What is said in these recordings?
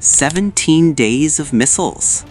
17 days of missiles.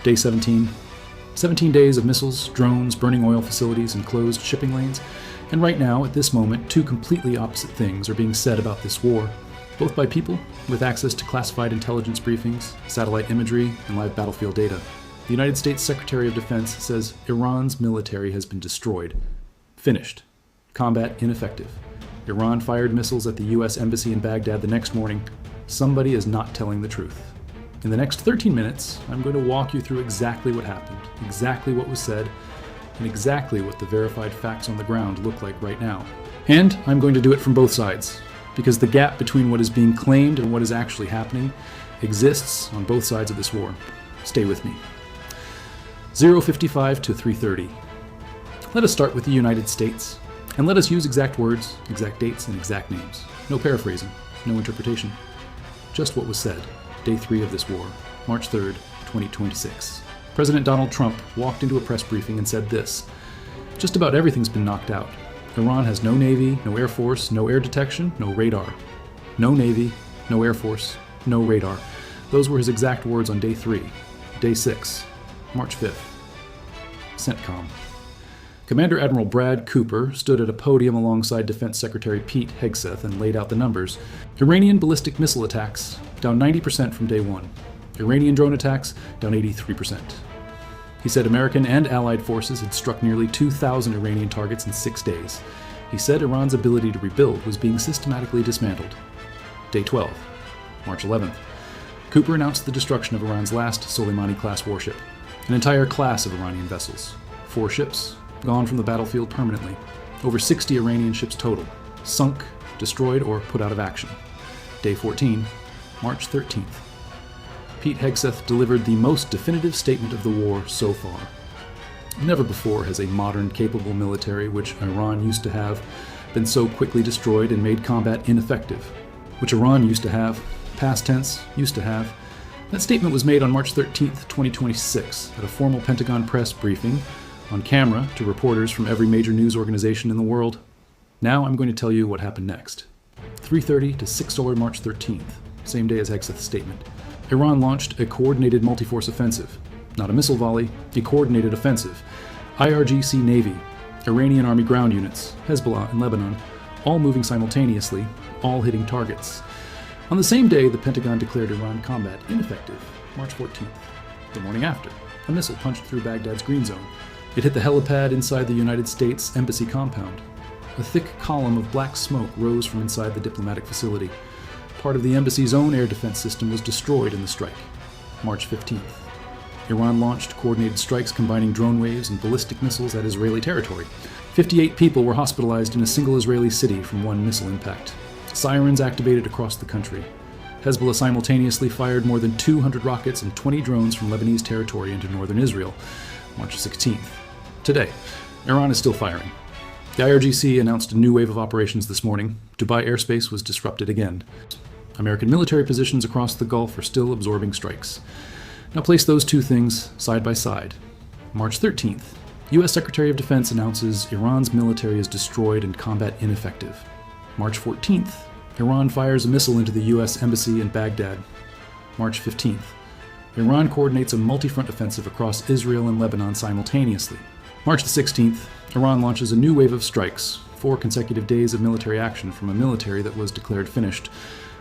Day 17. 17 days of missiles, drones, burning oil facilities, and closed shipping lanes. And right now, at this moment, two completely opposite things are being said about this war, both by people with access to classified intelligence briefings, satellite imagery, and live battlefield data. The United States Secretary of Defense says Iran's military has been destroyed. Finished. Combat ineffective. Iran fired missiles at the U.S. Embassy in Baghdad the next morning. Somebody is not telling the truth. In the next 13 minutes, I'm going to walk you through exactly what happened, exactly what was said, and exactly what the verified facts on the ground look like right now. And I'm going to do it from both sides, because the gap between what is being claimed and what is actually happening exists on both sides of this war. Stay with me. 0:55 to 3:30. Let us start with the United States, and let us use exact words, exact dates, and exact names. No paraphrasing, no interpretation. Just what was said. Day 3 of this war, March 3rd, 2026. President Donald Trump walked into a press briefing and said this: just about everything's been knocked out. Iran has no navy, no air force, no air detection, no radar. No navy, no air force, no radar. Those were his exact words on day 3. Day 6, March 5th. CENTCOM. Commander Admiral Brad Cooper stood at a podium alongside Defense Secretary Pete Hegseth and laid out the numbers. Iranian ballistic missile attacks, down 90% from day 1. Iranian drone attacks, down 83%. He said American and allied forces had struck nearly 2,000 Iranian targets in 6 days. He said Iran's ability to rebuild was being systematically dismantled. Day 12, March 11th. Cooper announced the destruction of Iran's last Soleimani-class warship, an entire class of Iranian vessels. 4 ships, gone from the battlefield permanently. Over 60 Iranian ships total, sunk, destroyed, or put out of action. Day 14, March 13th. Pete Hegseth delivered the most definitive statement of the war so far. Never before has a modern, capable military, which Iran used to have, been so quickly destroyed and made combat ineffective. Which Iran used to have, past tense, used to have. That statement was made on March 13th, 2026, at a formal Pentagon press briefing, on camera to reporters from every major news organization in the world. Now I'm going to tell you what happened next. 3:30 to $6 March 13th, same day as Hegseth's statement. Iran launched a coordinated multi-force offensive. Not a missile volley, a coordinated offensive. IRGC Navy, Iranian Army ground units, Hezbollah and Lebanon, all moving simultaneously, all hitting targets. On the same day, the Pentagon declared Iran combat ineffective, March 14th. The morning after, a missile punched through Baghdad's green zone. It hit the helipad inside the United States Embassy compound. A thick column of black smoke rose from inside the diplomatic facility. Part of the embassy's own air defense system was destroyed in the strike. March 15th. Iran launched coordinated strikes combining drone waves and ballistic missiles at Israeli territory. 58 people were hospitalized in a single Israeli city from one missile impact. Sirens activated across the country. Hezbollah simultaneously fired more than 200 rockets and 20 drones from Lebanese territory into northern Israel. March 16th. Today, Iran is still firing. The IRGC announced a new wave of operations this morning. Dubai airspace was disrupted again. American military positions across the Gulf are still absorbing strikes. Now place those two things side by side. March 13th, U.S. Secretary of Defense announces Iran's military is destroyed and combat ineffective. March 14th, Iran fires a missile into the U.S. Embassy in Baghdad. March 15th, Iran coordinates a multi-front offensive across Israel and Lebanon simultaneously. March the 16th, Iran launches a new wave of strikes, 4 consecutive days of military action from a military that was declared finished.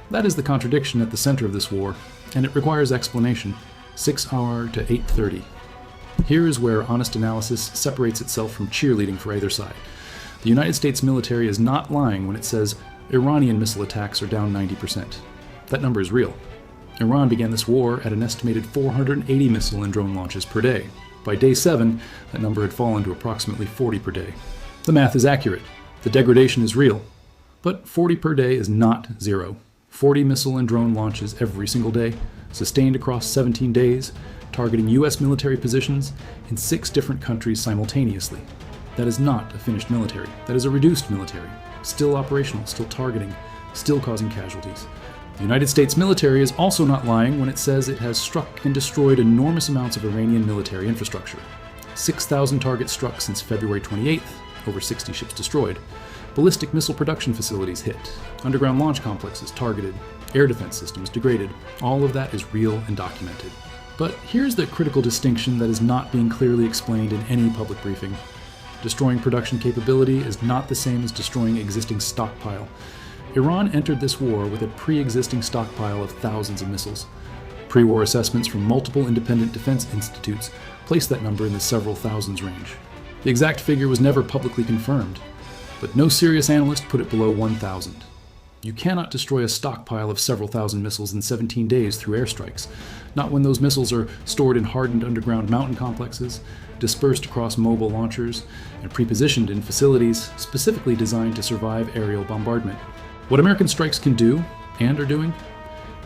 That is the contradiction at the center of this war, and it requires explanation. 6 hour to 8:30. Here is where honest analysis separates itself from cheerleading for either side. The United States military is not lying when it says Iranian missile attacks are down 90%. That number is real. Iran began this war at an estimated 480 missile and drone launches per day. By day 7, that number had fallen to approximately 40 per day. The math is accurate. The degradation is real, but 40 per day is not zero. 40 missile and drone launches every single day, sustained across 17 days, targeting U.S. military positions in 6 different countries simultaneously. That is not a finished military. That is a reduced military, still operational, still targeting, still causing casualties. The United States military is also not lying when it says it has struck and destroyed enormous amounts of Iranian military infrastructure. 6,000 targets struck since February 28th, over 60 ships destroyed. Ballistic missile production facilities hit, underground launch complexes targeted, air defense systems degraded. All of that is real and documented. But here's the critical distinction that is not being clearly explained in any public briefing. Destroying production capability is not the same as destroying existing stockpile. Iran entered this war with a pre-existing stockpile of thousands of missiles. Pre-war assessments from multiple independent defense institutes placed that number in the several thousands range. The exact figure was never publicly confirmed, but no serious analyst put it below 1,000. You cannot destroy a stockpile of several thousand missiles in 17 days through airstrikes, not when those missiles are stored in hardened underground mountain complexes, dispersed across mobile launchers, and pre-positioned in facilities specifically designed to survive aerial bombardment. What American strikes can do, and are doing,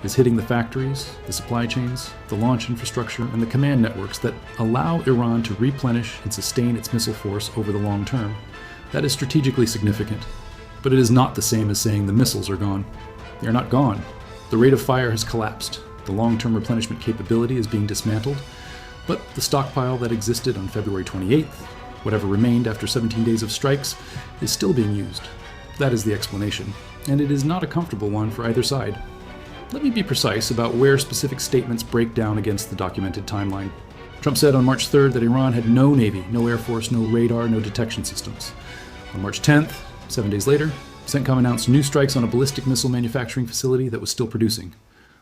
is hitting the factories, the supply chains, the launch infrastructure, and the command networks that allow Iran to replenish and sustain its missile force over the long term. That is strategically significant, but it is not the same as saying the missiles are gone. They are not gone. The rate of fire has collapsed. The long-term replenishment capability is being dismantled, but the stockpile that existed on February 28th, whatever remained after 17 days of strikes, is still being used. That is the explanation, and it is not a comfortable one for either side. Let me be precise about where specific statements break down against the documented timeline. Trump said on March 3rd that Iran had no navy, no air force, no radar, no detection systems. On March 10th, 7 days later, CENTCOM announced new strikes on a ballistic missile manufacturing facility that was still producing.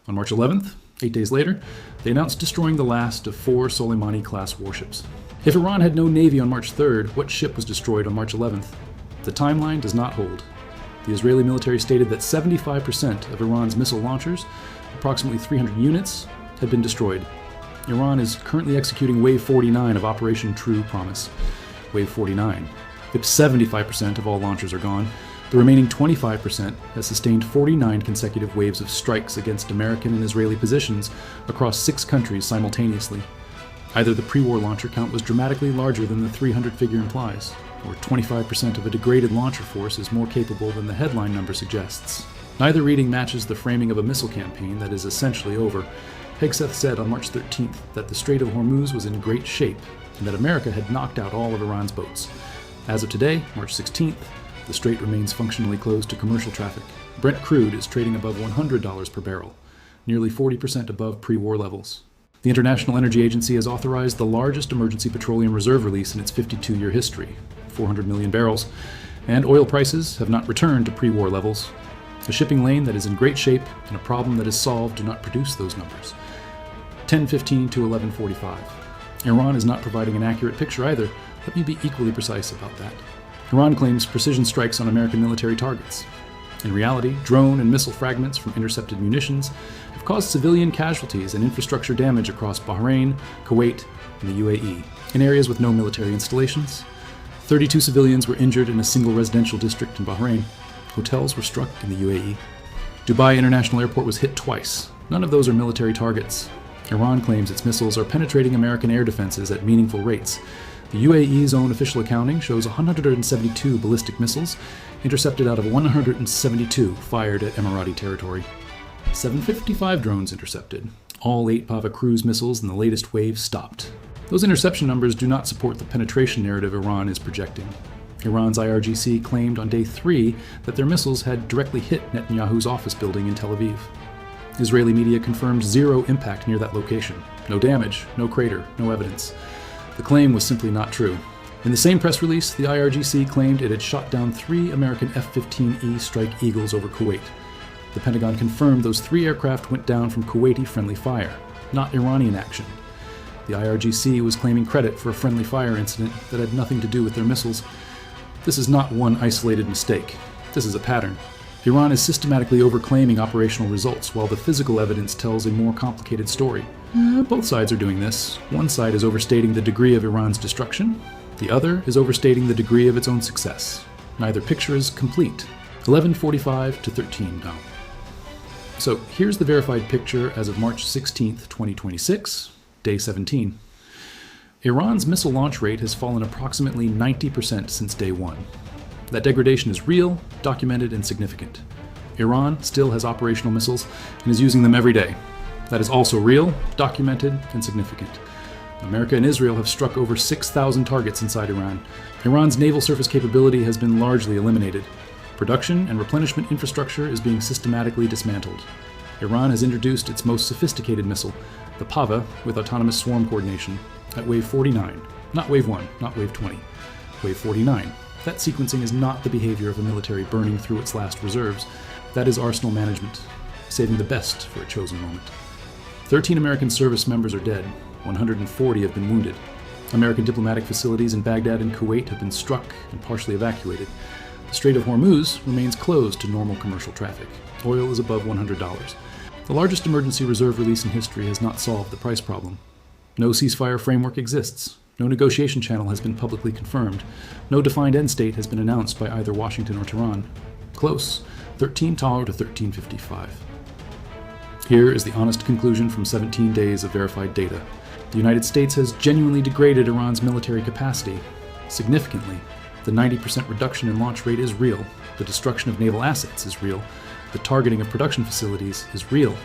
On March 11th, 8 days later, they announced destroying the last of 4 Soleimani-class warships. If Iran had no navy on March 3rd, what ship was destroyed on March 11th? The timeline does not hold. The Israeli military stated that 75% of Iran's missile launchers, approximately 300 units, had been destroyed. Iran is currently executing Wave 49 of Operation True Promise. Wave 49. If 75% of all launchers are gone, the remaining 25% has sustained 49 consecutive waves of strikes against American and Israeli positions across 6 countries simultaneously. Either the pre-war launcher count was dramatically larger than the 300 figure implies, or 25% of a degraded launcher force is more capable than the headline number suggests. Neither reading matches the framing of a missile campaign that is essentially over. Hegseth said on March 13th that the Strait of Hormuz was in great shape and that America had knocked out all of Iran's boats. As of today, March 16th, the strait remains functionally closed to commercial traffic. Brent crude is trading above $100 per barrel, nearly 40% above pre-war levels. The International Energy Agency has authorized the largest emergency petroleum reserve release in its 52-year history, 400 million barrels, and oil prices have not returned to pre-war levels. A shipping lane that is in great shape and a problem that is solved do not produce those numbers. 10:15 to 11:45. Iran is not providing an accurate picture either. Let me be equally precise about that. Iran claims precision strikes on American military targets. In reality, drone and missile fragments from intercepted munitions have caused civilian casualties and infrastructure damage across Bahrain, Kuwait, and the UAE, in areas with no military installations. 32 civilians were injured in a single residential district in Bahrain. Hotels were struck in the UAE. Dubai International Airport was hit twice. None of those are military targets. Iran claims its missiles are penetrating American air defenses at meaningful rates. The UAE's own official accounting shows 172 ballistic missiles intercepted out of 172 fired at Emirati territory. 755 drones intercepted. All 8 Pava cruise missiles in the latest wave stopped. Those interception numbers do not support the penetration narrative Iran is projecting. Iran's IRGC claimed on day 3 that their missiles had directly hit Netanyahu's office building in Tel Aviv. Israeli media confirmed 0 impact near that location. No damage, no crater, no evidence. The claim was simply not true. In the same press release, the IRGC claimed it had shot down 3 American F-15E Strike Eagles over Kuwait. The Pentagon confirmed those 3 aircraft went down from Kuwaiti friendly fire, not Iranian action. The IRGC was claiming credit for a friendly fire incident that had nothing to do with their missiles. This is not one isolated mistake. This is a pattern. Iran is systematically overclaiming operational results, while the physical evidence tells a more complicated story. Both sides are doing this. One side is overstating the degree of Iran's destruction. The other is overstating the degree of its own success. Neither picture is complete. 11:45 to 13 now. So here's the verified picture as of March 16th, 2026, day 17. Iran's missile launch rate has fallen approximately 90% since day one. That degradation is real, documented, and significant. Iran still has operational missiles and is using them every day. That is also real, documented, and significant. America and Israel have struck over 6,000 targets inside Iran. Iran's naval surface capability has been largely eliminated. Production and replenishment infrastructure is being systematically dismantled. Iran has introduced its most sophisticated missile, the Pava, with autonomous swarm coordination, at wave 49. Not wave 1, not wave 20. Wave 49. That sequencing is not the behavior of a military burning through its last reserves. That is arsenal management, saving the best for a chosen moment. 13 American service members are dead. 140 have been wounded. American diplomatic facilities in Baghdad and Kuwait have been struck and partially evacuated. The Strait of Hormuz remains closed to normal commercial traffic. Oil is above $100. The largest emergency reserve release in history has not solved the price problem. No ceasefire framework exists. No negotiation channel has been publicly confirmed. No defined end state has been announced by either Washington or Tehran. Close. 13 Tar to 1355. Here is the honest conclusion from 17 days of verified data. The United States has genuinely degraded Iran's military capacity. Significantly, the 90% reduction in launch rate is real. The destruction of naval assets is real. The targeting of production facilities is real.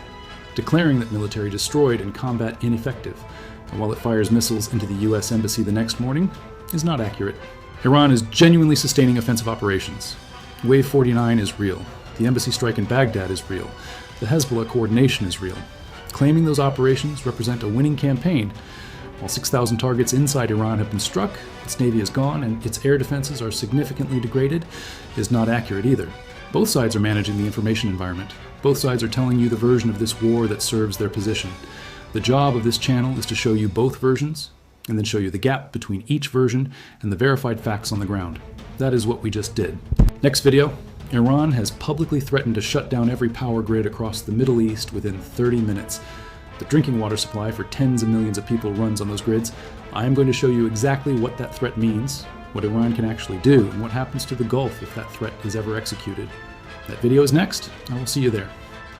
Declaring that military destroyed and combat ineffective, and while it fires missiles into the US Embassy the next morning, is not accurate. Iran is genuinely sustaining offensive operations. Wave 49 is real. The embassy strike in Baghdad is real. The Hezbollah coordination is real. Claiming those operations represent a winning campaign. While 6,000 targets inside Iran have been struck, its navy is gone, and its air defenses are significantly degraded, is not accurate either. Both sides are managing the information environment. Both sides are telling you the version of this war that serves their position. The job of this channel is to show you both versions, and then show you the gap between each version and the verified facts on the ground. That is what we just did. Next video. Iran has publicly threatened to shut down every power grid across the Middle East within 30 minutes. The drinking water supply for tens of millions of people runs on those grids. I am going to show you exactly what that threat means, what Iran can actually do, and what happens to the Gulf if that threat is ever executed. That video is next. I will see you there.